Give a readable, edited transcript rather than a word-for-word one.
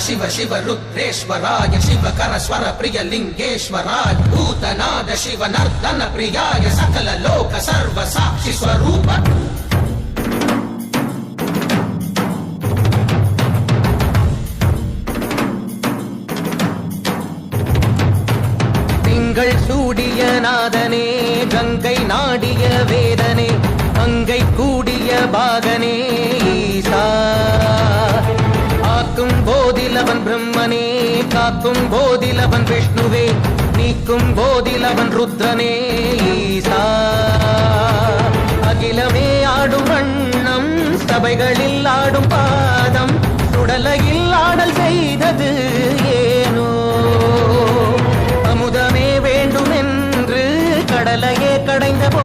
शिव शिव रुद्रेश्वराय शिवकर स्वर प्रिय लिंगेश्वराय भूतनाद शिव नर्दन प्रियाय सकल लोक सर्व साक्षि स्वरूप திங்கள் சூடிய நாதனே கங்கை நாடிய வேதனே அங்கை கூடிய பாகனே ஈசா ஆக்கும் போதிலவன் பிரம்மனே காக்கும் போதிலவன் விஷ்ணுவே நீக்கும் போதிலவன் ருத்ரனே ஈசா அகிலமே ஆடும் வண்ணம் சபைகளில் ஆடும் பாதம் சுடலையில் ஆடல் செய்தது